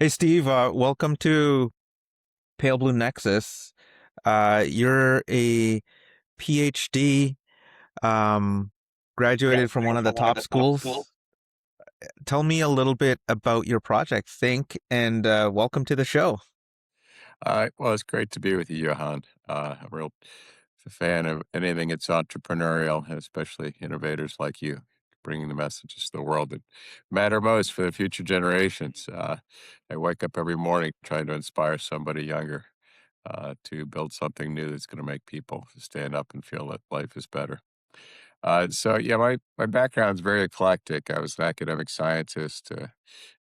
Hey Steve, welcome to Pale Blue Nexus. You're a PhD, um, graduated from one of the top schools. Tell me a little bit about your project, Thynk, and welcome to the show. Well, it's great to be with you, Johan. I'm a real fan of anything that's entrepreneurial, and especially innovators like you, bringing the messages to the world that matter most for the future generations. I wake up every morning trying to inspire somebody younger to build something new that's going to make people stand up and feel that life is better. So my background's very eclectic. I was an academic scientist.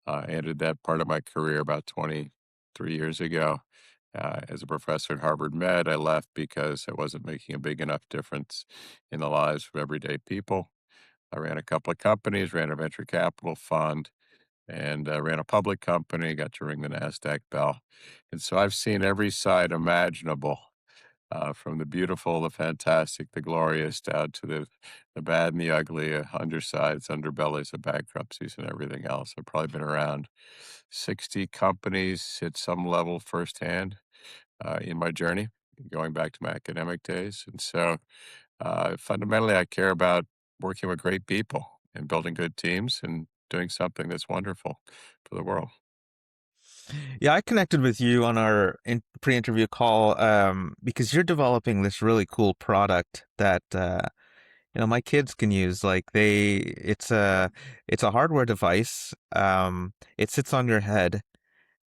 I ended that part of my career about 23 years ago. As a professor at Harvard Med, I left because I wasn't making a big enough difference in the lives of everyday people. I ran a couple of companies, ran a venture capital fund, and ran a public company, got to ring the NASDAQ bell. And so I've seen every side imaginable, from the beautiful, the fantastic, the glorious, down to the bad and the ugly, undersides, underbellies of bankruptcies and everything else. I've probably been around 60 companies at some level firsthand in my journey, going back to my academic days. And so fundamentally, I care about working with great people and building good teams and doing something that's wonderful for the world. Yeah, I connected with you on our pre-interview call because you're developing this really cool product that my kids can use. It's a hardware device. It sits on your head,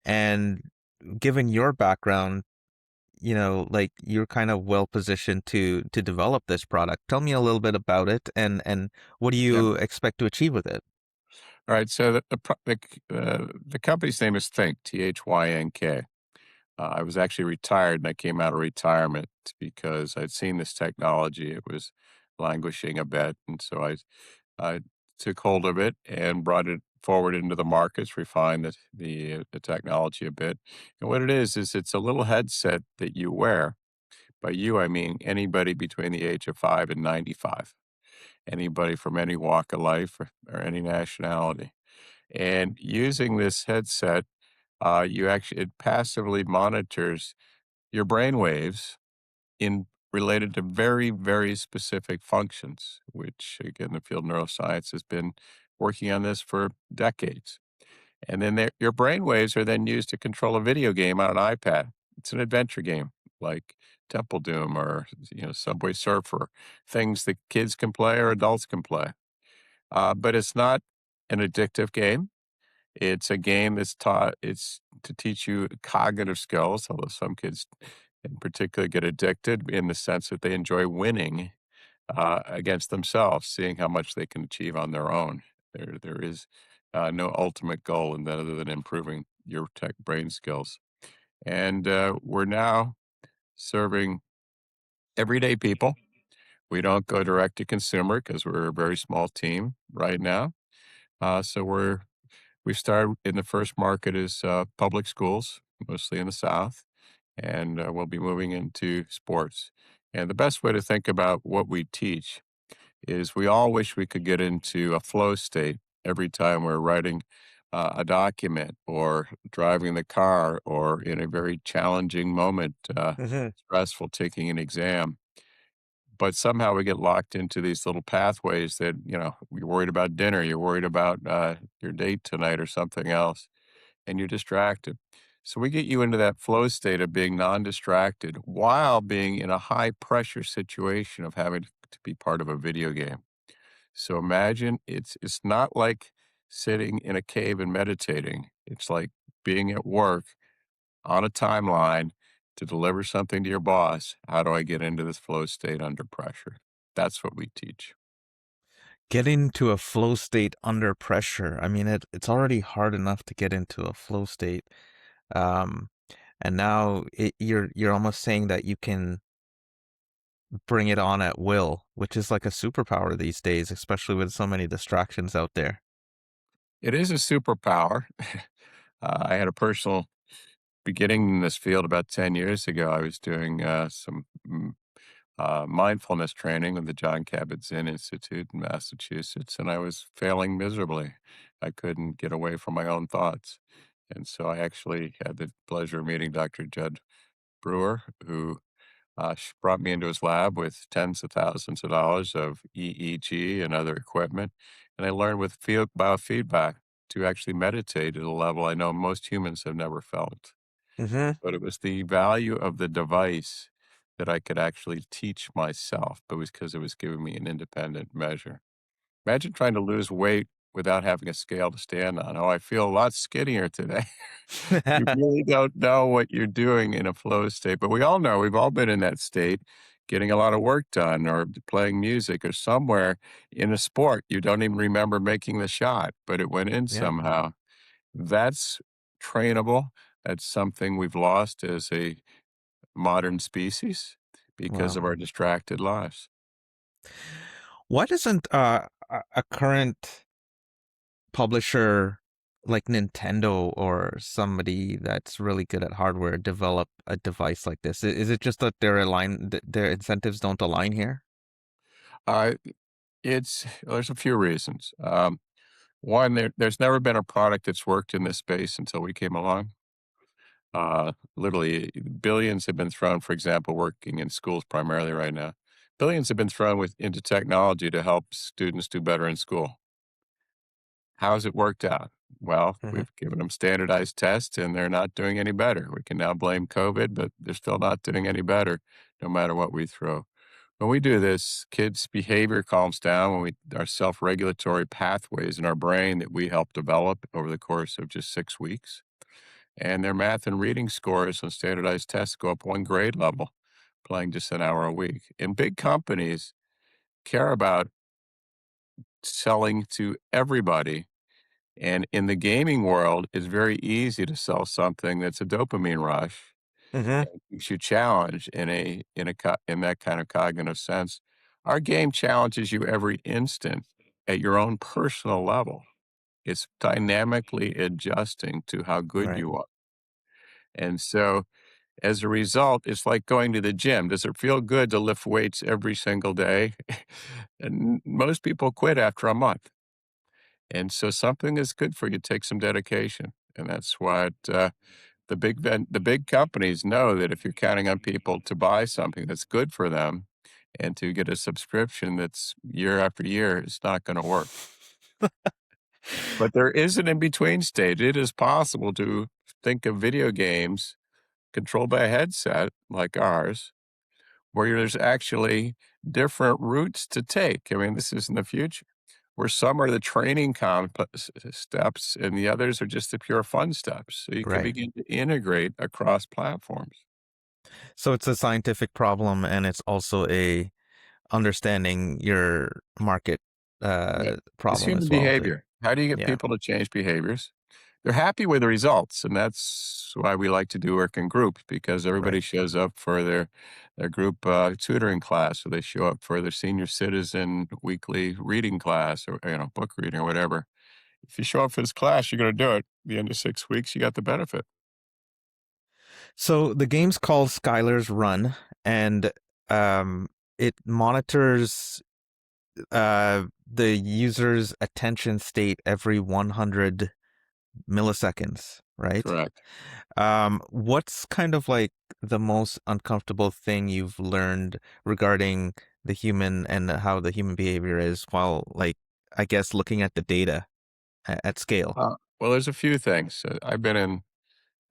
and given your background, like you're kind of well positioned to develop this product. Tell me a little bit about it and what do Yeah. you expect to achieve with it? All right. So the company's name is Thynk, Thynk. I was actually retired, and I came out of retirement because I'd seen this technology. It was languishing a bit, and so I took hold of it and brought it forward into the markets, refined the technology a bit. And what it is it's a little headset that you wear. By you, I mean anybody between the age of 5 and 95, anybody from any walk of life or any nationality. And using this headset, it passively monitors your brain waves in related to very, very specific functions, which again, the field of neuroscience has been working on this for decades. And then your brain waves are then used to control a video game on an iPad. It's an adventure game like Temple Doom or Subway Surfer, things that kids can play or adults can play. But it's not an addictive game. It's a game that's taught it's to teach you cognitive skills, although some kids in particular get addicted in the sense that they enjoy winning against themselves, seeing how much they can achieve on their own. There is no ultimate goal in that other than improving your tech brain skills. And we're now serving everyday people. We don't go direct to consumer because we're a very small team right now. So we started in the first market is public schools, mostly in the South, and we'll be moving into sports. And the best way to think about what we teach is we all wish we could get into a flow state every time we're writing a document or driving the car or in a very challenging moment, Hmm. stressful taking an exam. But somehow we get locked into these little pathways that, you're worried about dinner, you're worried about your date tonight or something else, and you're distracted. So we get you into that flow state of being non-distracted while being in a high pressure situation of having to be part of a video game. So imagine it's not like sitting in a cave and meditating. It's like being at work on a timeline to deliver something to your boss. How do I get into this flow state under pressure? That's what we teach. Get into a flow state under pressure. I mean, it's already hard enough to get into a flow state. Um, and now you're almost saying that you can bring it on at will, which is like a superpower these days, especially with so many distractions out there. It is a superpower. I had a personal beginning in this field about 10 years ago. I was doing some mindfulness training with the John Kabat-Zinn Institute in Massachusetts, and I was failing miserably. I couldn't get away from my own thoughts. And so I actually had the pleasure of meeting Dr. Judd Brewer, who brought me into his lab with tens of thousands of dollars of EEG and other equipment. And I learned with field biofeedback to actually meditate at a level I know most humans have never felt. Mhm. But it was the value of the device that I could actually teach myself, but it was because it was giving me an independent measure. Imagine trying to lose weight without having a scale to stand on. "Oh, I feel a lot skinnier today." You really don't know what you're doing in a flow state, but we all know, we've all been in that state, getting a lot of work done or playing music or somewhere in a sport, you don't even remember making the shot, but it went in Yeah. somehow. That's trainable. That's something we've lost as a modern species because Wow. of our distracted lives. Why doesn't a current publisher like Nintendo or somebody that's really good at hardware develop a device like this? Is it just that their incentives don't align here? Uh, there's a few reasons. One, there's never been a product that's worked in this space until we came along. Literally, billions have been thrown, for example, working in schools primarily right now. Billions have been thrown into technology to help students do better in school. How's it worked out? Well, Mhm. we've given them standardized tests and they're not doing any better. We can now blame COVID, but they're still not doing any better no matter what we throw. When we do this, kids' behavior calms down when our self-regulatory pathways in our brain that we help develop over the course of just 6 weeks. And their math and reading scores on standardized tests go up one grade level, playing just an hour a week. And big companies care about selling to everybody. And in the gaming world, it's very easy to sell something that's a dopamine rush Mhm. and keeps you challenged in that kind of cognitive sense. Our game challenges you every instant at your own personal level. It's dynamically adjusting to how good Right. you are. And so as a result, it's like going to the gym. Does it feel good to lift weights every single day? And most people quit after a month. And so something that's good for you takes some dedication. And that's what the big companies know that if you're counting on people to buy something that's good for them and to get a subscription that's year after year, it's not going to work. But there is an in between stage. It is possible to think of video games controlled by a headset like ours where there's actually different routes to take. I mean, this is in the future, where some are the training steps and the others are just the pure fun steps. So you can Right. begin to integrate across platforms. So it's a scientific problem and it's also a understanding your market Yeah. It's problem human as well too. behavior. How do you get Yeah. people to change behaviors? They're happy with the results, and that's why we like to do work in groups because everybody Right. shows up for their group tutoring class, or they show up for their senior citizen weekly reading class, or book reading or whatever. If you show up for this class, you're going to do it. At the end of 6 weeks, you got the benefit. So the game's called Skylar's Run, and um, it monitors the user's attention state every 100 milliseconds, right? Correct. What's kind of like the most uncomfortable thing you've learned regarding the human and how the human behavior is while, like, I guess, looking at the data at scale? Well, there's a few things. I've been in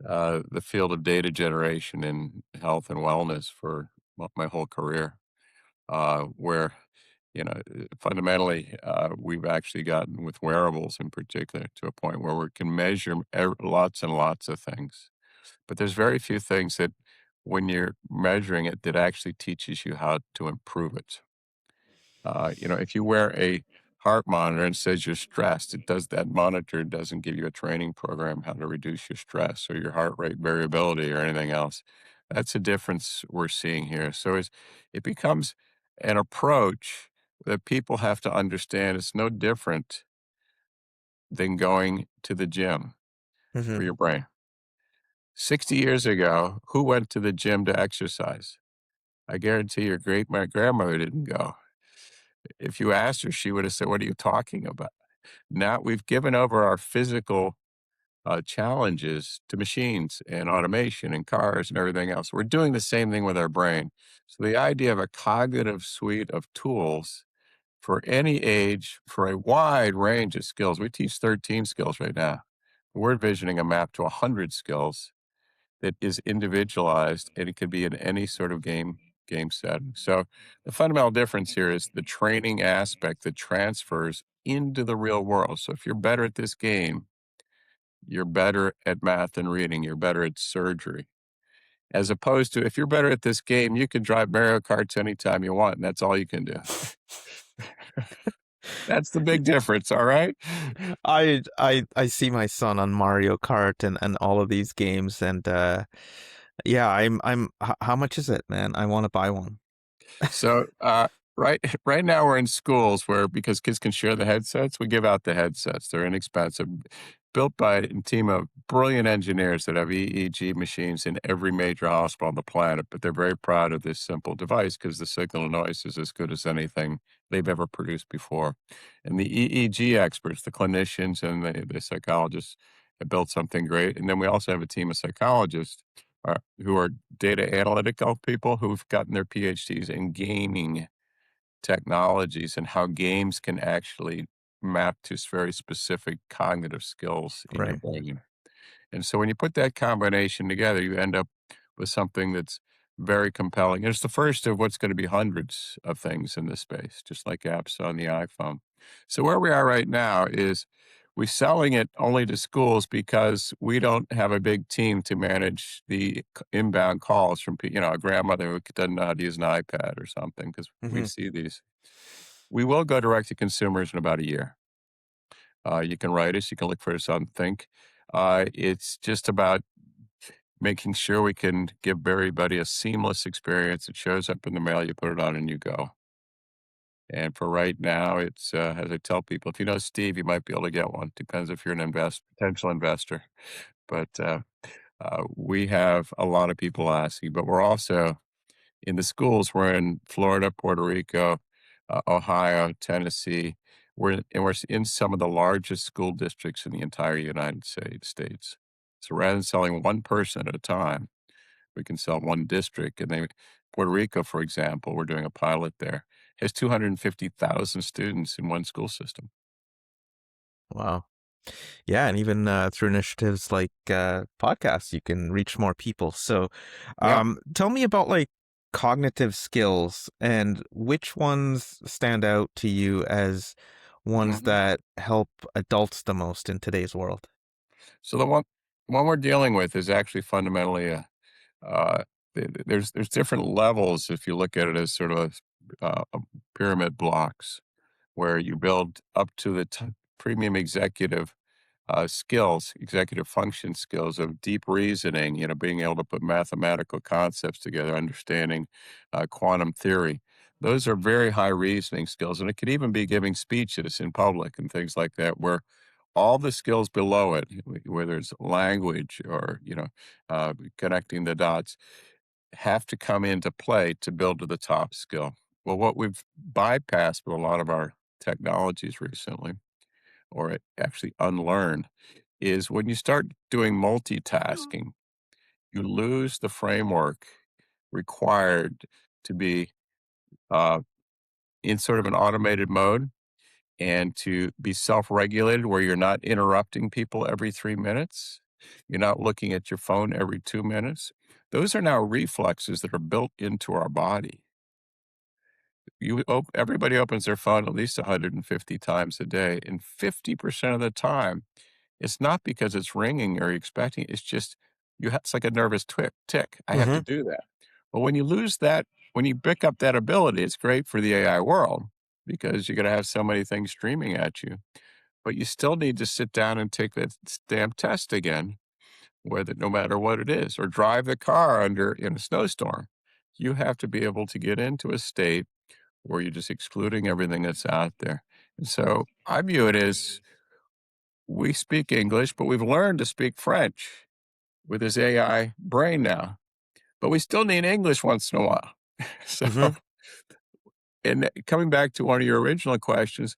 the field of data generation in health and wellness for my whole career, where fundamentally we've actually gotten with wearables in particular to a point where we can measure lots and lots of things. But there's very few things that when you're measuring it that actually teaches you how to improve it. If you wear a heart monitor and says you're stressed, that monitor doesn't give you a training program how to reduce your stress or your heart rate variability or anything else. That's a difference we're seeing here. So it becomes an approach that people have to understand. It's no different than going to the gym for Hmm. your brain. 60 years ago, who went to the gym to exercise? I guarantee your great my grandmother didn't go. If you asked her, she would have said, "What are you talking about?" Now we've given over our physical challenges to machines and automation and cars and everything else. We're doing the same thing with our brain. So the idea of a cognitive suite of tools for any age, for a wide range of skills. We teach 13 skills right now. We're envisioning a map to 100 skills that is individualized, and it could be in any sort of game setting. So the fundamental difference here is the training aspect that transfers into the real world. So if you're better at this game, you're better at math and reading, you're better at surgery. As opposed to if you're better at this game, you can drive Mario Karts anytime you want, and that's all you can do. That's the big difference, all right? I see my son on Mario Kart and all of these games, and yeah, how much is it, man? I want to buy one. So, right now we're in schools where because kids can share the headsets, we give out the headsets. They're inexpensive, built by a team of brilliant engineers that have EEG machines in every major hospital on the planet, but they're very proud of this simple device because the signal to noise is as good as anything they've ever produced before. And the EEG experts, the clinicians and the psychologists have built something great. And then we also have a team of psychologists who are data analytical people who've gotten their PhDs in gaming technologies and how games can actually map to very specific cognitive skills in your Right. brain. And so when you put that combination together, you end up with something that's very compelling. And it's the first of what's going to be hundreds of things in this space, just like apps on the iPhone. So where we are right now is we're selling it only to schools because we don't have a big team to manage the inbound calls from, a grandmother who doesn't know how to use an iPad or something, because we Hmm. see these. We will go direct to consumers in about a year. You can write us. You can look for us on Think. It's just about making sure we can give everybody a seamless experience. It shows up in the mail, you put it on and you go. And for right now, it's as I tell people, if you know Steve, you might be able to get one. Depends if you're an potential investor. But we have a lot of people asking. But we're also in the schools. We're in Florida, Puerto Rico, Ohio, Tennessee. We're in some of the largest school districts in the entire United States. So rather than selling one person at a time, we can sell one district. And Puerto Rico, for example, we're doing a pilot there, has 250,000 students in one school system. Wow. Yeah, and even through initiatives like podcasts, you can reach more people. So, Yeah. tell me about like cognitive skills and which ones stand out to you as ones Mhm. that help adults the most in today's world. So the one we're dealing with is actually fundamentally uh, there's different levels if you look at it as sort of a pyramid blocks where you build up to the premium executive skills, executive function skills of deep reasoning, being able to put mathematical concepts together, understanding quantum theory. Those are very high reasoning skills. And it could even be giving speeches in public and things like that, where all the skills below it, whether it's language or, connecting the dots, have to come into play to build to the top skill. Well, what we've bypassed with a lot of our technologies recently, or actually unlearned, is when you start doing multitasking, you lose the framework required to be uh, in sort of an automated mode and to be self regulated, where you're not interrupting people every 3 minutes. You're not looking at your phone every 2 minutes. Those are now reflexes that are built into our body. Everybody opens their phone at least 150 times a day, and 50% of the time, it's not because it's ringing or you're expecting it, it's just it's like a nervous tick. I have to Hmm. do that. But when you lose that, when you pick up that ability, it's great for the AI world because you're gonna have so many things streaming at you. But you still need to sit down and take that damn test again, whether no matter what it is, or drive the car in a snowstorm. You have to be able to get into a state where you're just excluding everything that's out there. And so I view it as we speak English, but we've learned to speak French with this AI brain now, but we still need English once in a while. So, Hmm. and coming back to one of your original questions,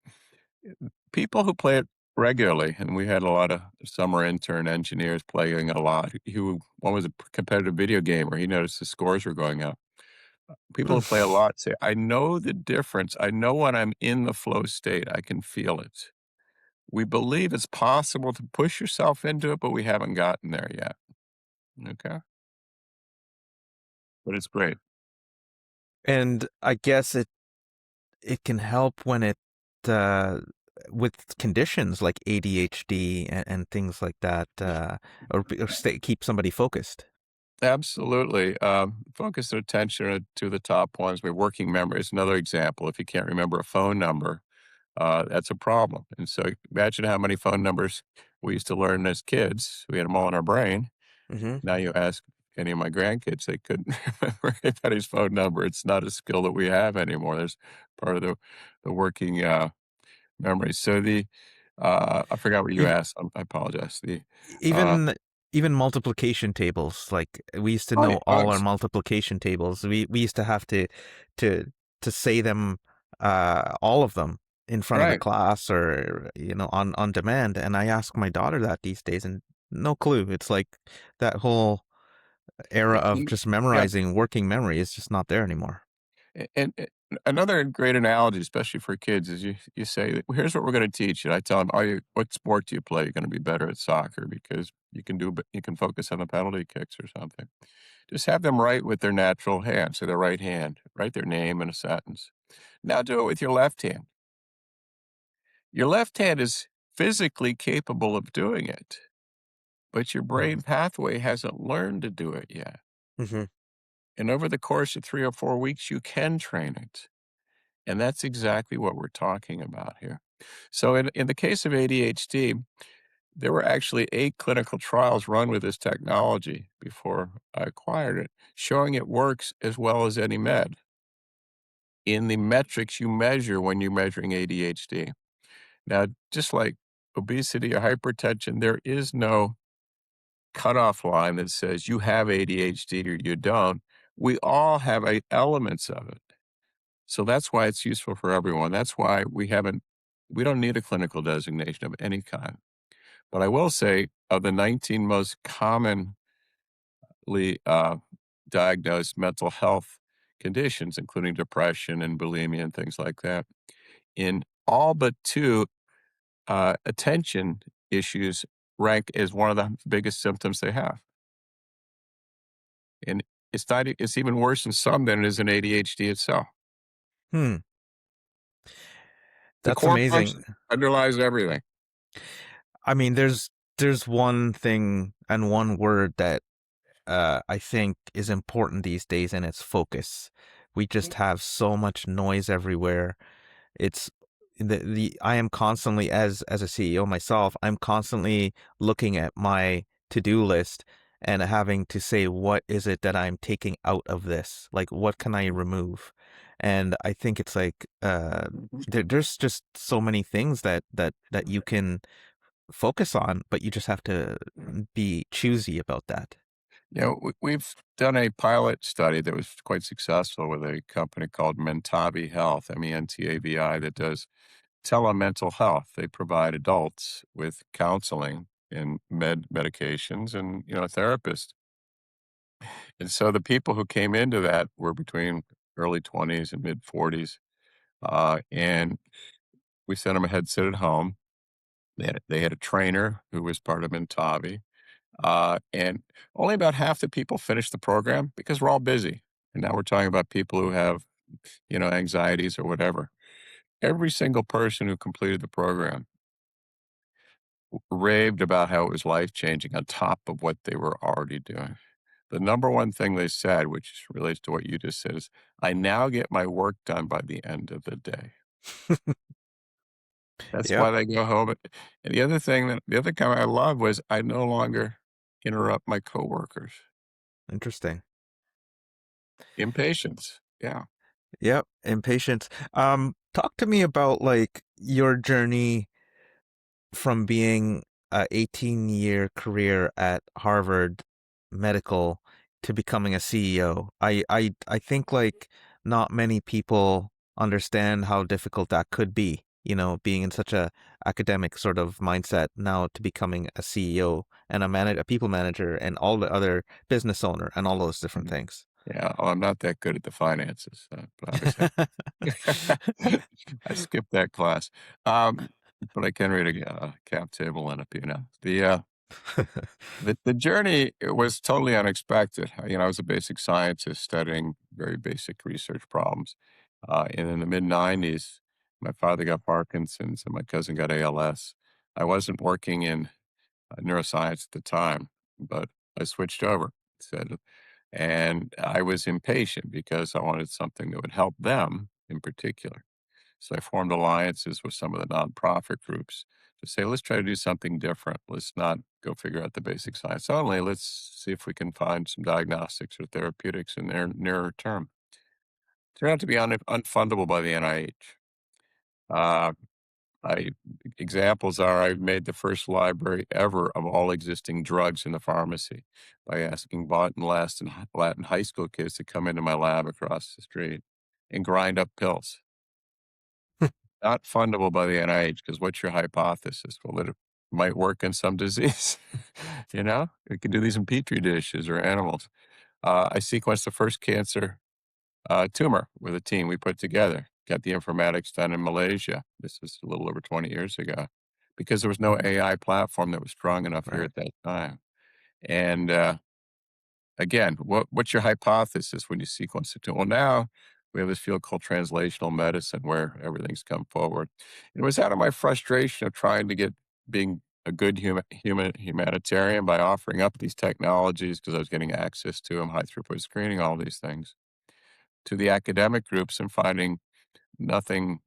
people who play it regularly, and we had a lot of summer intern engineers playing a lot. One was a competitive video gamer. He noticed the scores were going up. People who play a lot say, "I know the difference. I know when I'm in the flow state, I can feel it." We believe it's possible to push yourself into it, but we haven't gotten there yet. Okay? But it's great. And I guess it can help when it uh, with conditions like ADHD and things like that, or keep somebody focused. Absolutely. Focus their attention to the top ones. We're working memory is another example. If you can't remember a phone number, that's a problem. And so imagine how many phone numbers we used to learn as kids. We had them all in our brain. Hmm. Now you ask any of my grandkids, they couldn't remember anybody's phone number. It's not a skill that we have anymore. There's part of the working memory. So I forgot what you Even asked. I apologize. Uh, even even multiplication tables. Like we used to oh, yeah, know all our multiplication tables. We used to have to to say them, all of them in front of the right. class, or on demand. And I ask my daughter that these days, and no clue. It's like that whole era of just Yeah. memorizing working memory is just not there anymore. And another great analogy, especially for kids, is you say, that, "Well, here's what we're going to teach you." I tell them, what sport do you play? You're going to be better at soccer because you can focus on the penalty kicks or something. Just have them write with their natural hand, so their right hand, write their name in a sentence. Now do it with your left hand. Your left hand is physically capable of doing it, but your brain pathway hasn't learned to do it yet. Mm-hmm. And over the course of 3 or 4 weeks, you can train it. And that's exactly what we're talking about here. So in the case of ADHD, there were actually 8 clinical trials run with this technology before I acquired it, showing it works as well as any med in the metrics you measure when you're measuring ADHD. Now, just like obesity or hypertension, there is no cutoff line that says you have ADHD or you don't. We all have elements of it. So that's why it's useful for everyone. That's why we don't need a clinical designation of any kind. But I will say of the 19 most commonly diagnosed mental health conditions, including depression and bulimia and things like that, in all but two, attention issues rank as one of the biggest symptoms they have. And it's even worse in some than it is in ADHD itself. Hmm. The That's core function amazing. underlies everything. I mean, there's one thing and one word that I think is important these days, and it's focus. We just have so much noise everywhere. It's the I am constantly, as a CEO myself, I'm constantly looking at my to-do list and having to say, what is it that I'm taking out of this? Like, what can I remove? And I think it's like, there's just so many things that you can focus on, but you just have to be choosy about that. We've done a pilot study that was quite successful with a company called Mentavi Health, Mentavi, that does telemental health. They provide adults with counseling and medications and, a therapist. And so the people who came into that were between early 20s and mid 40s. And we sent them a headset at home. They had a trainer who was part of Mentavi. And only about half the people finish the program because we're all busy. And now we're talking about people who have, anxieties or whatever. Every single person who completed the program raved about how it was life changing on top of what they were already doing. The number one thing they said, which relates to what you just said, is I now get my work done by the end of the day. That's Yep. why they go home. And the other comment I love was I no longer interrupt my coworkers. Interesting. Impatience. Yeah. Yep. Impatience. Talk to me about like your journey from being a 18-year career at Harvard Medical to becoming a CEO. I think like not many people understand how difficult that could be. being in such a academic sort of mindset now to becoming a CEO and a people manager and all the other business owner and all those different Mhm. things. Yeah, oh, I'm not that good at the finances, but obviously I skipped that class. Um, but I can read a cap table and a P&L. The journey, it was totally unexpected. I was a basic scientist studying very basic research problems. And in the mid-90s, my father got Parkinson's and my cousin got ALS. I wasn't working in neuroscience at the time, but I switched over. Said, and I was impatient because I wanted something that would help them in particular. So I formed alliances with some of the nonprofit groups to say, let's try to do something different. Let's not go figure out the basic science only. Let's see if we can find some diagnostics or therapeutics in their nearer term. Turned out to be unfundable by the NIH. Uh, I examples are I made the first library ever of all existing drugs in the pharmacy by asking Latin high school kids to come into my lab across the street and grind up pills. Not fundable by the NIH because what's your hypothesis? Well, that it might work in some disease. We can do these in petri dishes or animals. I sequenced the first cancer tumor with a team we put together. Got the informatics done in Malaysia. This is a little over 20 years ago because there was no AI platform that was strong enough here Right. at that time. And again, what's your hypothesis when you sequence it? Well, now we have this field called translational medicine where everything's come forward. It was out of my frustration of trying to being a good humanitarian by offering up these technologies because I was getting access to them, high throughput screening, all these things, to the academic groups and finding nothing.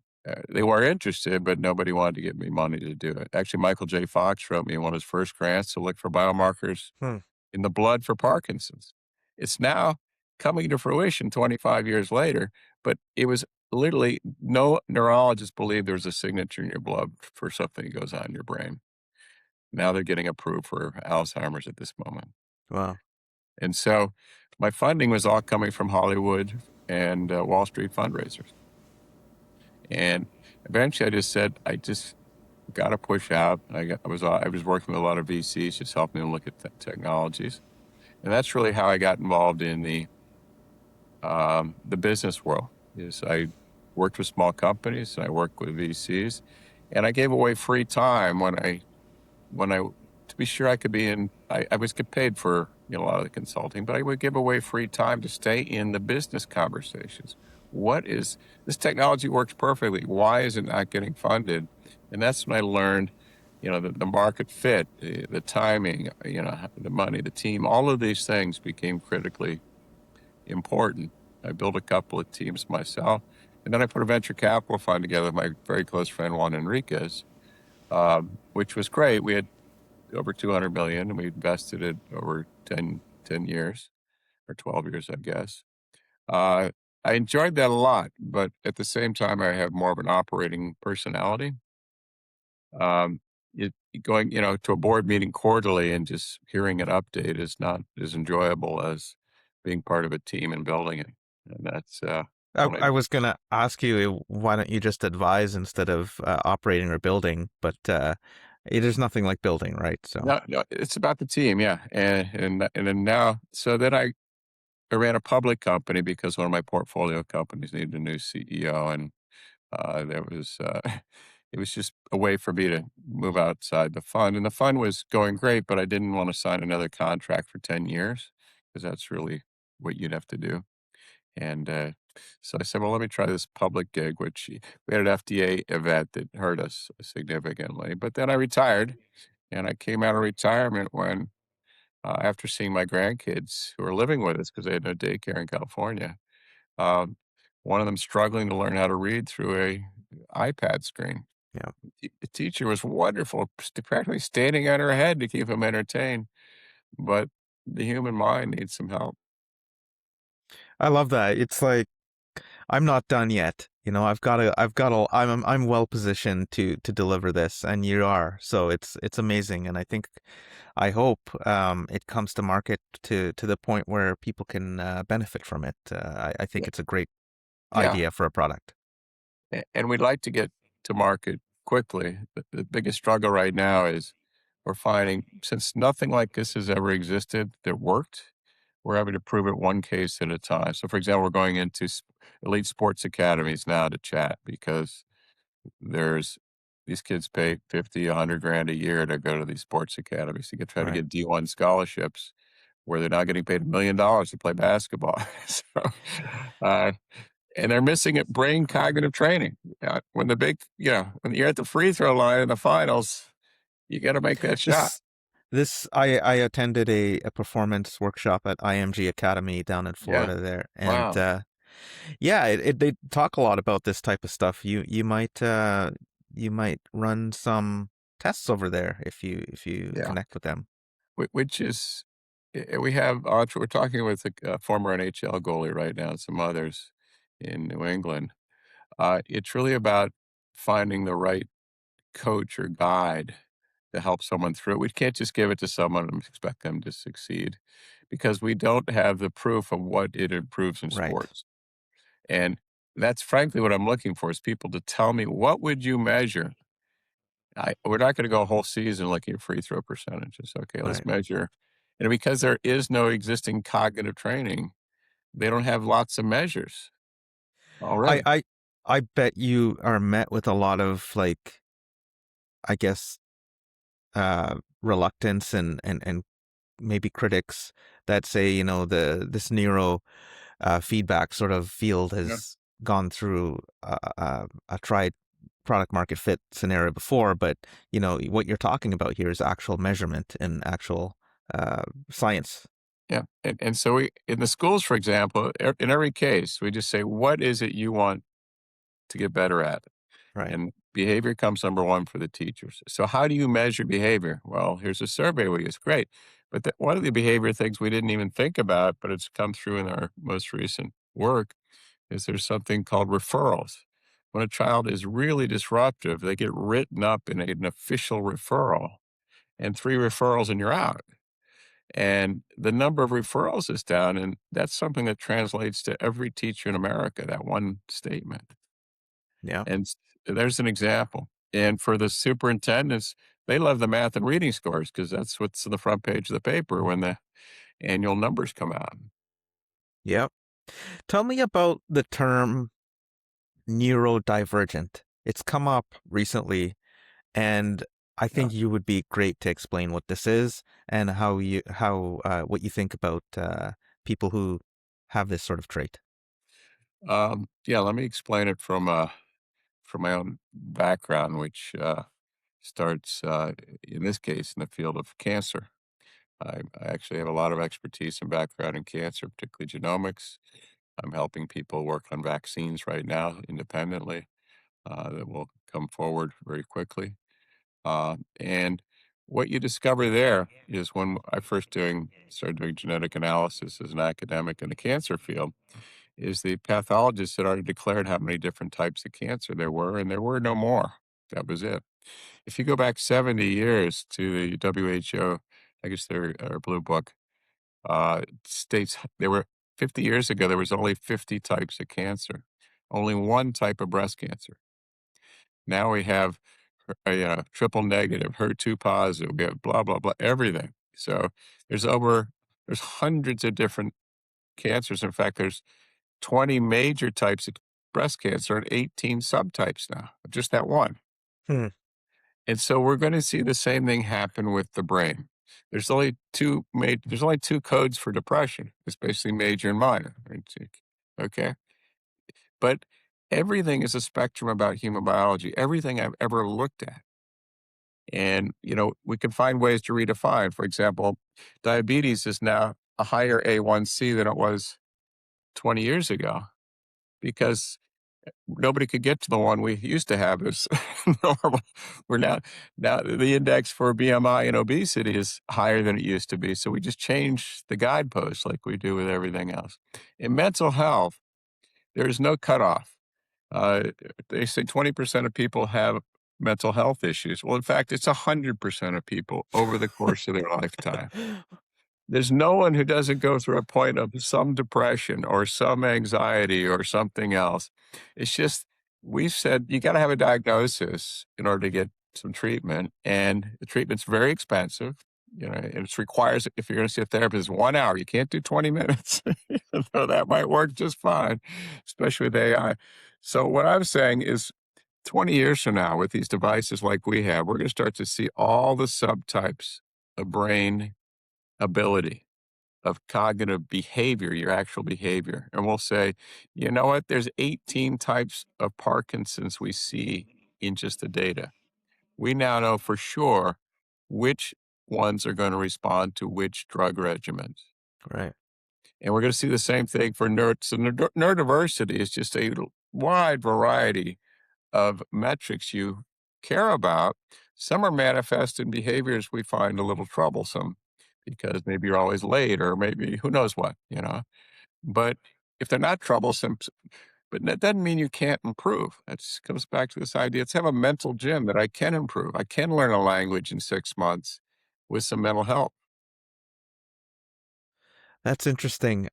They were interested, but nobody wanted to give me money to do it. Actually, Michael J. Fox wrote me one of his first grants to look for biomarkers Hmm. in the blood for Parkinson's. It's now coming to fruition 25 years later, but it was literally no neurologist believed there was a signature in your blood for something that goes on in your brain. Now they're getting approved for Alzheimer's at this moment. Wow. And so my funding was all coming from Hollywood and Wall Street fundraisers. And eventually I just said, I just got to push out. I was working with a lot of VCs, just helping them look at technologies. And that's really how I got involved in the business world. Is I worked with small companies and I worked with VCs, and I gave away free time when I to be sure I could be in. I was get paid for a lot of the consulting, but I would give away free time to stay in the business conversations. What is this technology works perfectly? Why is it not getting funded? And that's when I learned, the market fit, the timing, the money, the team, all of these things became critically important. I built a couple of teams myself, and then I put a venture capital fund together with my very close friend Juan Enriquez, which was great. We had over 200 million, and we invested it over 10 years or 12 years, I guess. Uh, I enjoyed that a lot, but at the same time, I have more of an operating personality. Um, going, to a board meeting quarterly and just hearing an update is not as enjoyable as being part of a team and building it. And that's I, when I I was gonna ask you, why don't you just advise instead of operating or building? But it is nothing like building, right? So, no, no, it's about the team, yeah. And then now, so then I ran a public company because one of my portfolio companies needed a new CEO, and there was it was just a way for me to move outside the fund, and the fund was going great, but I didn't want to sign another contract for 10 years because that's really what you'd have to do. And so I said, well, let me try this public gig, which we had an FDA event that hurt us significantly. But then I retired, and I came out of retirement when, after seeing my grandkids who were living with us because they had no daycare in California, um, one of them struggling to learn how to read through a iPad screen. yeah. The teacher was wonderful, practically standing on her head to keep him entertained, but the human mind needs some help. I love that. It's like I'm not done yet. I'm well positioned to deliver this, and you are. So it's amazing, and I hope it comes to market to the point where people can benefit from it. I think Yeah, it's a great yeah. idea for a product. And we'd like to get to market quickly. The biggest struggle right now is we're finding since nothing like this has ever existed that worked, we're having to prove it one case at a time. So, for example, we're going into elite sports academies now to chat because there's these kids pay 50, 100 grand a year to go to these sports academies to try to Right. get D1 scholarships where they're now getting paid $1 million to play basketball. So, uh, and they're missing it brain cognitive training. When the big, when you're at the free throw line in the finals, you got to make that shot. This I attended a performance workshop at IMG Academy down in Yeah. Florida there, and Wow. yeah, they talk a lot about this type of stuff. You might run some tests over there if you Yeah. connect with them. Which is, we have, we're talking with a former NHL goalie right now and some others in New England. It's really about finding the right coach or guide to help someone through it. We can't just give it to someone and expect them to succeed because we don't have the proof of what it improves in Right. sports. And that's frankly what I'm looking for is people to tell me what would you measure? We're not going to go a whole season looking at free throw percentages. Okay, let's Right. measure. And because there is no existing cognitive training, they don't have lots of measures I already. I I bet you are met with a lot of like, I guess, reluctance and maybe critics that say, this neuro feedback sort of field Yeah. has gone through a tried product market fit scenario before, but what you're talking about here is actual measurement and actual science. Yeah. And so we, in the schools, for example, in every case, we just say, what is it you want to get better at? Right. And behavior comes number one for the teachers. So how do you measure behavior? Well, here's a survey we use. Great. But one of the behavior things we didn't even think about, but it's come through in our most recent work, is there's something called referrals. When a child is really disruptive, they get written up in an official referral, and 3 referrals and you're out. And the number of referrals is down, and that's something that translates to every teacher in America, that one statement. Yeah. And there's an example. And for the superintendents, they love the math and reading scores because that's what's on the front page of the paper when the annual numbers come out. Yep. Tell me about the term neurodivergent. It's come up recently, and I Yeah. think you would be great to explain what this is and what you think about people who have this sort of trait. Yeah, let me explain it from my own background, which starts in this case in the field of cancer. I actually have a lot of expertise and background in cancer, particularly genomics. I'm helping people work on vaccines right now independently that will come forward very quickly. And what you discover there is when I started doing genetic analysis as an academic in the cancer field, is the pathologists had already declared how many different types of cancer there were, and there were no more. That was it. If you go back 70 years to the WHO, I guess their blue book states there were 50 years ago, there was only 50 types of cancer, only one type of breast cancer. Now we have triple negative, HER2 positive, we have blah, blah, blah, everything. So there's there's hundreds of different cancers. In fact, there's 20 major types of breast cancer and 18 subtypes now, just that one. Hmm. And so we're going to see the same thing happen with the brain. There's only two codes for depression. It's basically major and minor. Right? Okay. But everything is a spectrum about human biology. Everything I've ever looked at. And, we can find ways to redefine. For example, diabetes is now a higher A1C than it was 20 years ago because nobody could get to the one we used to have as normal. We're now the index for BMI and obesity is higher than it used to be. So we just change the guideposts like we do with everything else. In mental health, there is no cutoff. Uh, they say 20% of people have mental health issues. Well, in fact, it's 100% of people over the course of their lifetime. There's no one who doesn't go through a point of some depression or some anxiety or something else. It's just we said you got to have a diagnosis in order to get some treatment, and the treatment's very expensive. You know, and it requires if you're going to see a therapist 1 hour, you can't do 20 minutes. Even though that might work just fine, especially with AI. So what I'm saying is 20 years from now, with these devices like we have, we're going to start to see all the subtypes of brain ability, of cognitive behavior, your actual behavior. And we'll say, you know what? There's 18 types of Parkinson's we see in just the data. We now know for sure which ones are going to respond to which drug regimens. Right. And we're going to see the same thing for so neurodiversity is just a wide variety of metrics you care about. Some are manifest in behaviors we find a little troublesome because maybe you're always late or maybe who knows what, you know. But if they're not troublesome, but that doesn't mean you can't improve. That goes back to this idea. Let's have a mental gym that I can improve. I can learn a language in 6 months with some mental help. That's interesting.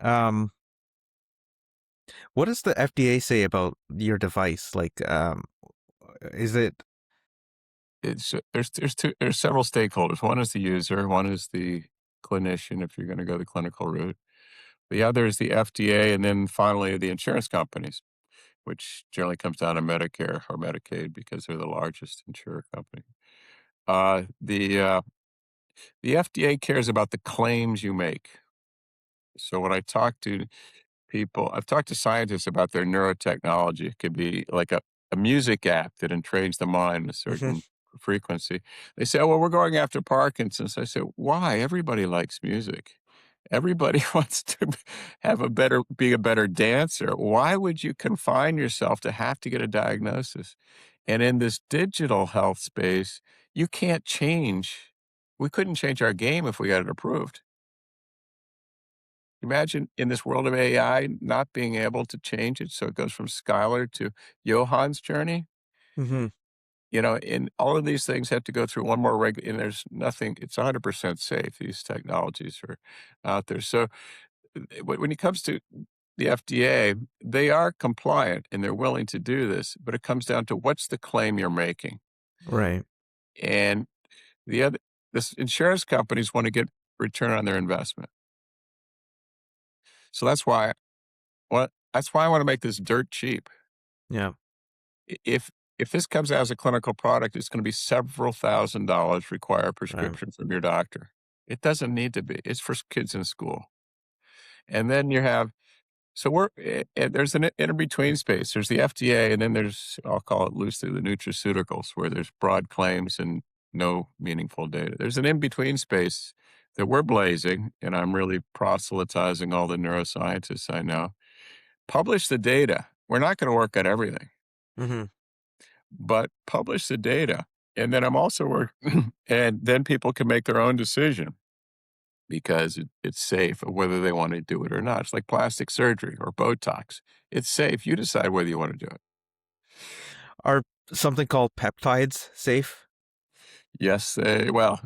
What does the FDA say about your device? Like, is it? There's several stakeholders. One is the user, one is the clinician if you're going to go the clinical route. The other is the FDA, and then finally the insurance companies, which generally comes down to Medicare or Medicaid because they're the largest insurer company. Uh, the uh, the FDA cares about the claims you make. So when I talk to people, I've talked to scientists about their neurotechnology. It could be like a music app that entrains the mind a Mhm. certain frequency. They say, oh, well, we're going after Parkinson's. I say, why? Everybody likes music. Everybody wants to be a better dancer. Why would you confine yourself to have to get a diagnosis? And in this digital health space, you can't change. We couldn't change our game if we got it approved. Imagine in this world of AI not being able to change it so it goes from Skylar to Johan's journey. Mhm. You know, and all of these things have to go through one more and there's nothing, it's 100% safe. These technologies are out there. So when it comes to the FDA, they are compliant and they're willing to do this, but it comes down to what's the claim you're making. Right. And the other, this insurance companies want to get return on their investment. So that's why I want to make this dirt cheap. Yeah. If this comes out as a clinical product, it's gonna be several $1,000s require a Right. prescription from your doctor. It doesn't need to be. It's for kids in school. And then you have so we're there's an in-between space. There's the FDA, and then there's, I'll call it loosely, the nutraceuticals, where there's broad claims and no meaningful data. There's an in-between space that we're blazing, and I'm really proselytizing all the neuroscientists I know. Publish the data. We're not gonna work on everything. Mhm. But publish the data. And then I'm also and then people can make their own decision because it's safe of whether they want to do it or not. It's like plastic surgery or Botox. It's safe. You decide whether you want to do it. Are something called peptides safe? Yes, well,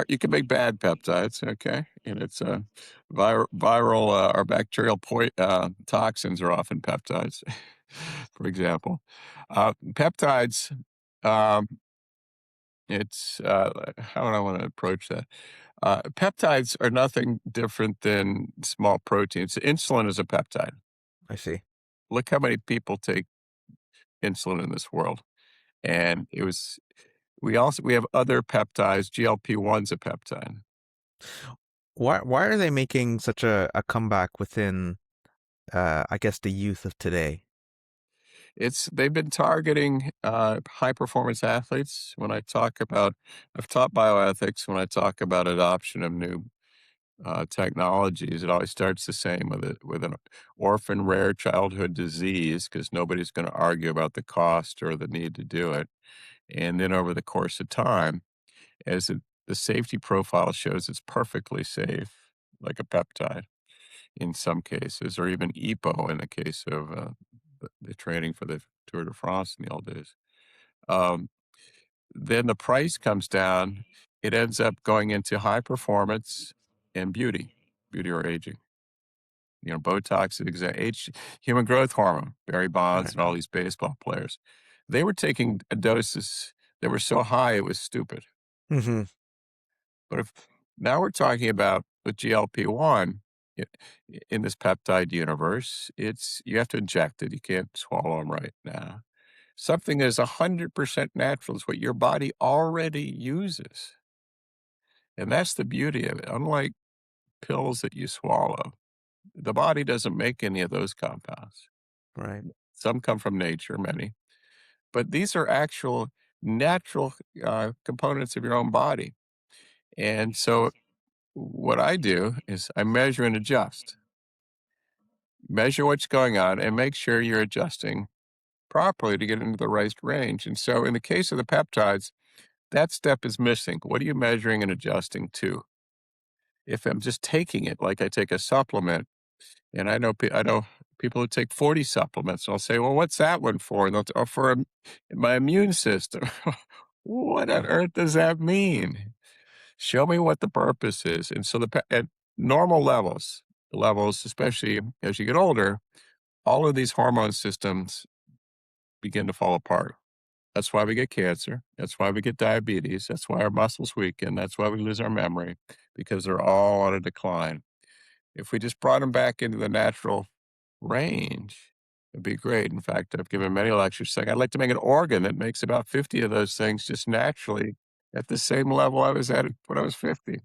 you can make bad peptides, okay? And it's viral or bacterial toxins are often peptides, for example. Peptides, um, how would I want to approach that? Peptides are nothing different than small proteins. Insulin is a peptide. I see. Look how many people take insulin in this world. And we have other peptides. GLP-1's a peptide. Why are they making such a comeback within I guess the youth of today? They've been targeting high performance athletes. I've taught bioethics. When I talk about adoption of new technologies, it always starts the same with an orphan rare childhood disease because nobody's going to argue about the cost or the need to do it. And then over the course of time, the safety profile shows it's perfectly safe, like a peptide in some cases, or even EPO in the case of the training for the Tour de France in the old days. Um, then the price comes down. It ends up going into high performance and beauty or aging. Botox is human growth hormone, Barry Bonds Right. and all these baseball players. They were taking doses that were so high it was stupid. Hmm. But if now we're talking about with GLP-1 in this peptide universe, it's you have to inject it. You can't swallow them right now. Something that is 100% natural is what your body already uses. And that's the beauty of it. Unlike pills that you swallow, the body doesn't make any of those compounds. Right. Some come from nature, many, but these are actual natural components of your own body. And so what I do is I measure and adjust, measure what's going on, and make sure you're adjusting properly to get into the right range. And so in the case of the peptides, that step is missing. What are you measuring and adjusting to? If I'm just taking it like I take a supplement, and I know people who take 40 supplements, and I'll say, "Well, what's that one for?" And they'll "Oh, for my immune system." What on earth does that mean? Show me what the purpose is. And so at normal levels, especially as you get older, all of these hormone systems begin to fall apart. That's why we get cancer. That's why we get diabetes. That's why our muscles weaken. That's why we lose our memory because they're all on a decline. If we just brought them back into the natural range, it'd be great. In fact, I've given many lectures saying I'd like to make an organ that makes about 50 of those things just naturally at the same level I was at when I was 50.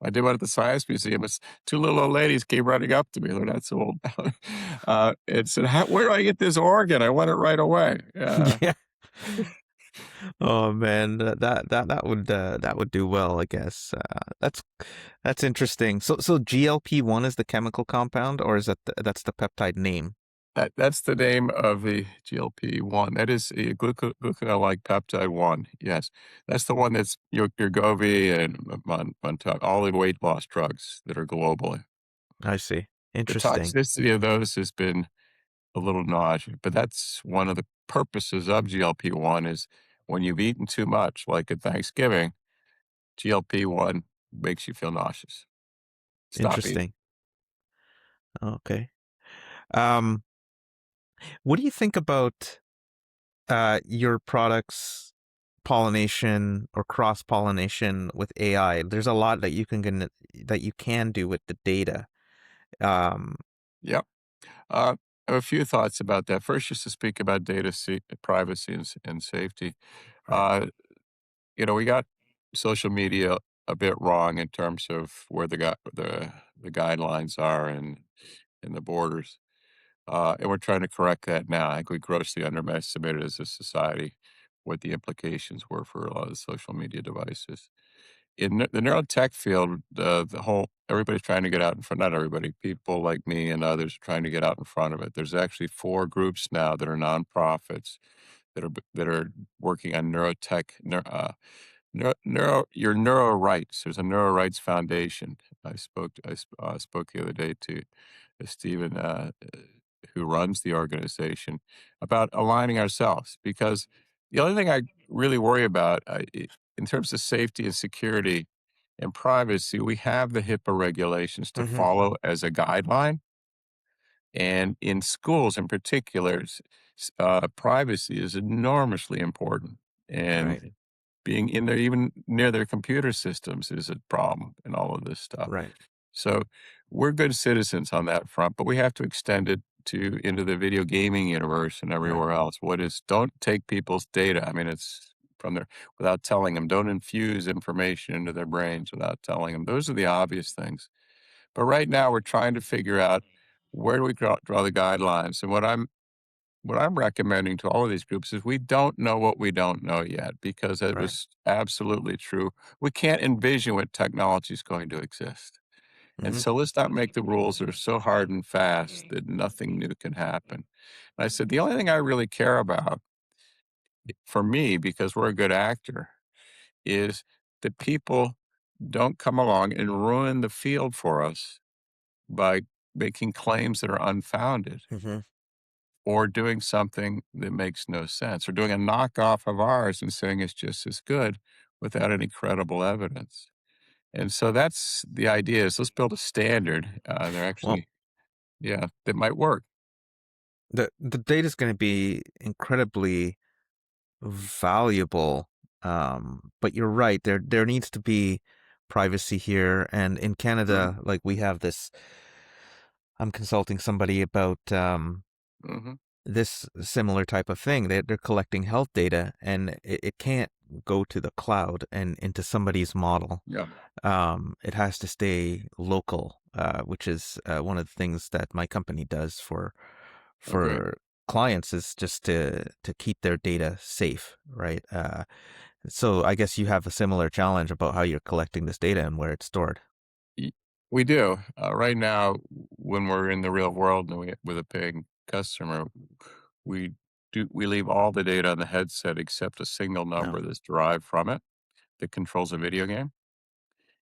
I did one at the Science Museum. It's 2 little old ladies came running up to me, they're not so old now, and said, "Where do I get this organ? I want it right away." Yeah. Oh man, that would do well, I guess. That's interesting. So GLP-1 is the chemical compound, or is that's the peptide name? That's the name of the GLP-1. That is a glucagon-like peptide 1, yes. That's the one that's your Wegovy and Mentavi, all the weight loss drugs that are globally. I see. The Interesting. toxicity of those has been a little nausea, but that's one of the purposes of GLP-1 is when you've eaten too much, like at Thanksgiving, GLP-1 makes you feel nauseous. Stop eating. Interesting. Okay. Um, what do you think about your products pollination or cross pollination with AI? There's a lot that that you can do with the data. Um, Yep. I have a few thoughts about that. First, just to speak about privacy and safety. right. Uh, we got social media a bit wrong in terms of where the guidelines are and the borders. And we're trying to correct that now. I think we grossly underestimated as a society what the implications were for a lot of social media devices. In the neurotech field, the whole everybody's trying to get out in front. Not everybody, people like me and others are trying to get out in front of it. There's actually 4 groups now that are nonprofits that are working on your neuro rights. There's a neuro rights foundation. I spoke the other day to Stephen, who runs the organization, about aligning ourselves because the only thing I really worry about in terms of safety and security and privacy, we have the HIPAA regulations to Hmm. follow as a guideline. And in schools in particular, privacy is enormously important. And Right. being in there, even near their computer systems, is a problem in all of this stuff. Right. So we're good citizens on that front, but we have to extend it to into the video gaming universe and Right. everywhere else. Don't take people's data. I mean, it's from their without telling them. Don't infuse information into their brains without telling them. Those are the obvious things. But right now, we're trying to figure out where do we draw the guidelines. And what I'm recommending to all of these groups is we don't know what we don't know yet because it Right. was absolutely true. We can't envision what technology is going to exist. And Hmm. so let's not make the rules that are so hard and fast that nothing new can happen. And I said, the only thing I really care about for me, because we're a good actor, is that people don't come along and ruin the field for us by making claims that are unfounded Hmm. or doing something that makes no sense or doing a knockoff of ours and saying it's just as good without any credible evidence. And so that's the idea is let's build a standard. They're Well, actually Yeah, that might work. The data is going to be incredibly valuable. But you're right. There needs to be privacy here. And in Mhm, Canada, like we have this. I'm consulting somebody about mhm. this similar type of thing. They're collecting health data, and it can't go to the cloud and into somebody's model. Yeah, It has to stay local, which is one of the things that my company does okay. for clients is just to keep their data safe, right? So I guess you have a similar challenge about how you're collecting this data and where it's stored. Y We do. Right now, when we're in the real world and with a paying customer, we we leave all the data on the headset except a single No. number that's derived from it that controls a video game.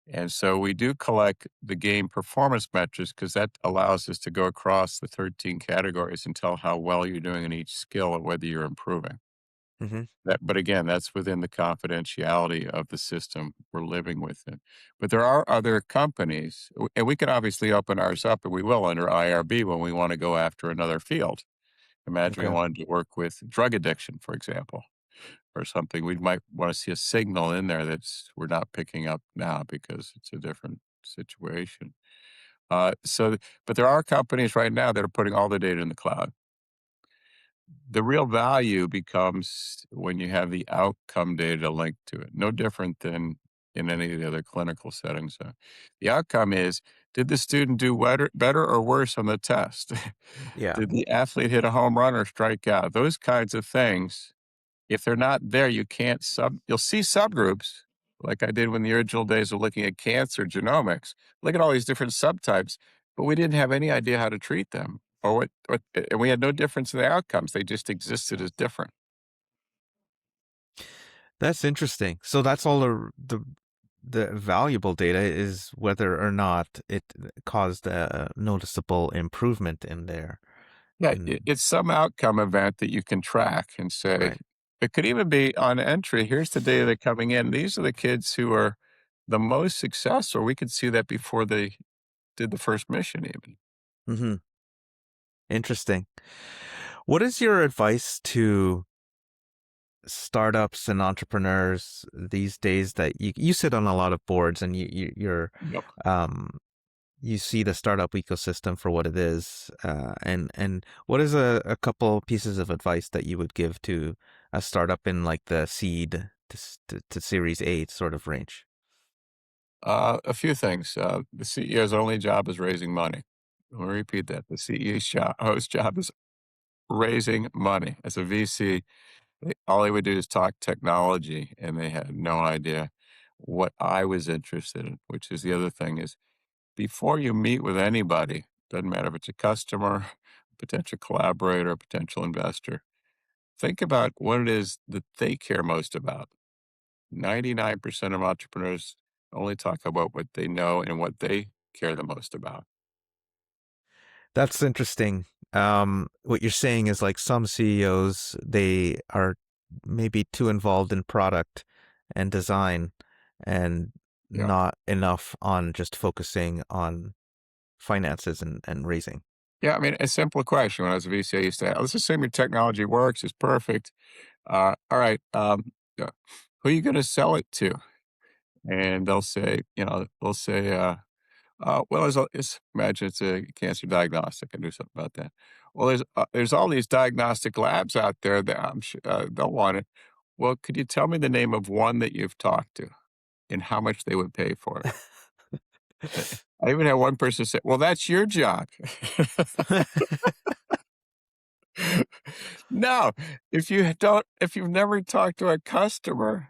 And so we do collect the game performance metrics because that allows us to go across the 13 categories and tell how well you're doing in each skill and whether you're improving. Hmm. But again, that's within the confidentiality of the system we're living within. But there are other companies, and we can obviously open ours up, and we will under IRB when we want to go after another field. Imagine we Okay. wanted to work with drug addiction, for example, or something. We might want to see a signal in there that's we're not picking up now because it's a different situation. But there are companies right now that are putting all the data in the cloud. The real value becomes when you have the outcome data linked to it, no different than in any of the other clinical settings. The outcome is, did the student do better or worse on the test? Yeah. Did the athlete hit a home run or strike out? Those kinds of things, if they're not there, you can't you'll see subgroups like I did when the original days of looking at cancer genomics. Look at all these different subtypes, but we didn't have any idea how to treat them or what, and we had no difference in the outcomes. They just existed as different. That's interesting. So that's all the valuable data is whether or not it caused a noticeable improvement in there. Yeah, In it's some outcome event that you can track and say, right. it could even be on entry. Here's the data coming in. These are the kids who are the most successful. We could see that before they did the first mission, even. Hmm. Interesting. What is your advice to startups and entrepreneurs these days that you sit on a lot of boards and Yep. um you see the startup ecosystem for what it is, and what is a couple pieces of advice that you would give to a startup in like the seed to Series A sort of range? A few things. The CEO's only job is raising money. Let me repeat that. The CEO's job is raising money. As a VC, all they would do is talk technology, and they had no idea what I was interested in, which is the other thing is before you meet with anybody, doesn't matter if it's a customer, potential collaborator, a potential investor, think about what it is that they care most about. 99% of entrepreneurs only talk about what they know and what they care the most about. That's interesting. What you're saying is like some CEOs, they are maybe too involved in product and design and Yeah. not enough on just focusing on finances and raising. Yeah. I mean, a simple question when I was a VC, I used to, let's assume your technology works, is perfect. All right. Uh, who are you going to sell it to? And they'll say, they'll say, well, imagine it's a cancer diagnostic. I do something about that. Well, there's all these diagnostic labs out there that I'm sure they'll want it. Well, could you tell me the name of one that you've talked to and how much they would pay for it? I even had one person say, "Well, that's your job." No, if you've never talked to a customer,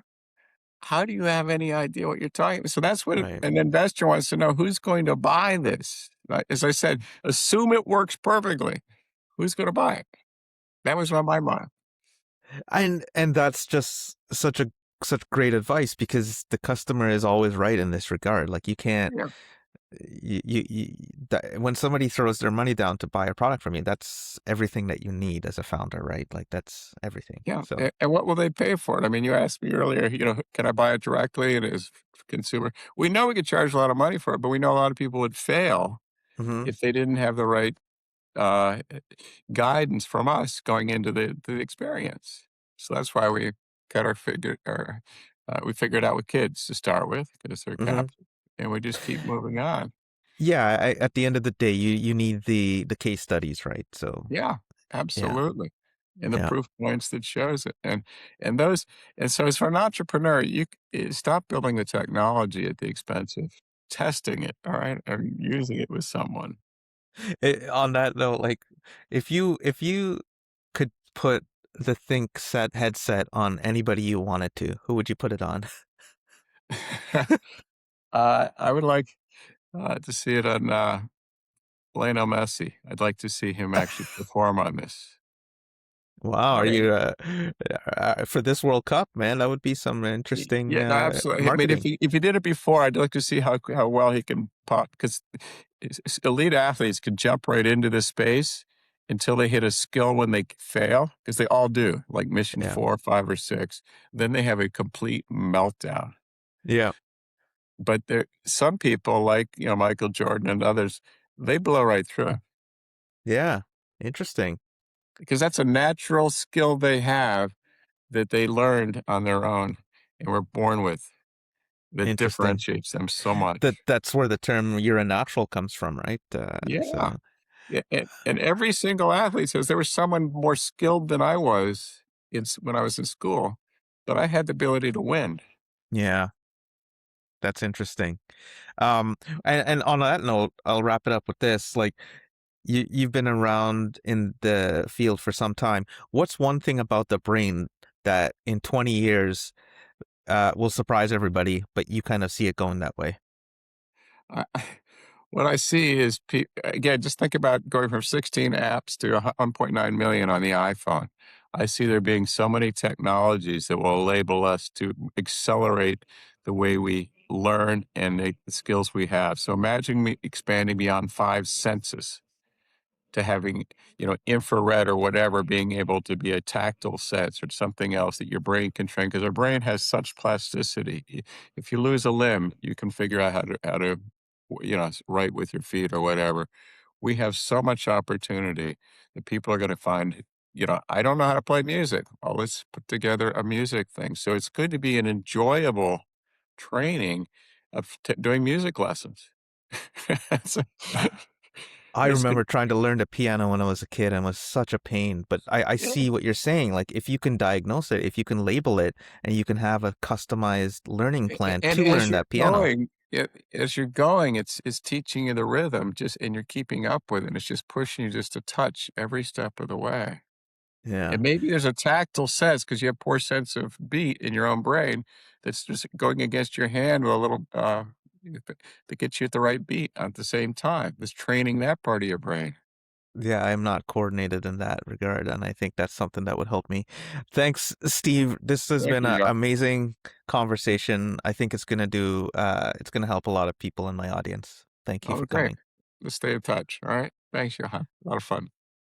how do you have any idea what you're talking? So that's what Right. an investor wants to know: who's going to buy this? Right? As I said, assume it works perfectly. Who's going to buy it? That was on my mind. And that's just such great advice because the customer is always right in this regard. Like you can't Yeah, you when somebody throws their money down to buy a product from you, that's everything that you need as a founder, right? Like that's everything. yeah. So, And what will they pay for it? I mean, you asked me earlier. Can I buy it directly? And as consumer, we know we could charge a lot of money for it, but we know a lot of people would fail mhm. if they didn't have the right. guidance from us going into the experience. So that's why we got we figured out with kids to start with because they're Mhm. captive, and we just keep moving on. Yeah, at the end of the day, you need the case studies, right? So, Yeah, yeah, absolutely. And the yeah. proof points that shows it. And those and so as for an entrepreneur, stop building the technology at the expense of testing it, all right, or using it with someone. On that note, like, if you could put the Think set headset on anybody you wanted to, who would you put it on? I would like, to see it on, Lionel Messi. I'd like to see him actually perform on this. Wow, are Alright? you for this World Cup, man? That would be some interesting Yeah, no, absolutely. I mean, marketing. if he did it before, I'd like to see how well he can pop because elite athletes can jump right into this space until they hit a skill when they fail, because they all do, like mission Yeah, 4, 5, or 6. Then they have a complete meltdown. yeah, But there some people like, Michael Jordan and others, they blow right through it yeah. Interesting, because that's a natural skill they have that they learned on their own and were born with that interesting. differentiates them so much. That's where the term "you're a natural" comes from, right? Yeah. So Yeah, and every single athlete says there was someone more skilled than I was when I was in school, but I had the ability to win. yeah, that's interesting. Um, and on that note, I'll wrap it up with this. Like, you've been around in the field for some time. What's one thing about the brain that in 20 years will surprise everybody, but you kind of see it going that way? I what I see is again, just think about going from 16 apps to 1.9 million on the iPhone. I see there being so many technologies that will enable us to accelerate the way we learn and the skills we have. So imagine me expanding beyond 5 senses to having, infrared or whatever being able to be a tactile sense or something else that your brain can train because our brain has such plasticity. If you lose a limb, you can figure out how to write with your feet or whatever. We have so much opportunity that people are going to find. I don't know how to play music. Well, let's put together a music thing. So it's going to be an enjoyable training of doing music lessons. It's a- I it's remember trying to learn the piano when I was a kid and it was such a pain. But I yeah. see what you're saying. Like, if you can diagnose it, if you can label it, and you can have a customized learning plan And to learn that piano. as you're going, it's teaching you the rhythm and you're keeping up with it. It's just pushing you just a touch every step of the way. Yeah. And maybe there's a tactile sense because you have poor sense of beat in your own brain that's just going against your hand with a little that gets you at the right beat at the same time. It's training that part of your brain. Yeah, I'm not coordinated in that regard, and I think that's something that would help me. Thanks, Steve. This has Thank been you. an amazing conversation. I think it's gonna help a lot of people in my audience. Thank you Oh, for great. coming. Let's stay in touch. All right. Thanks, Johan. A lot of fun.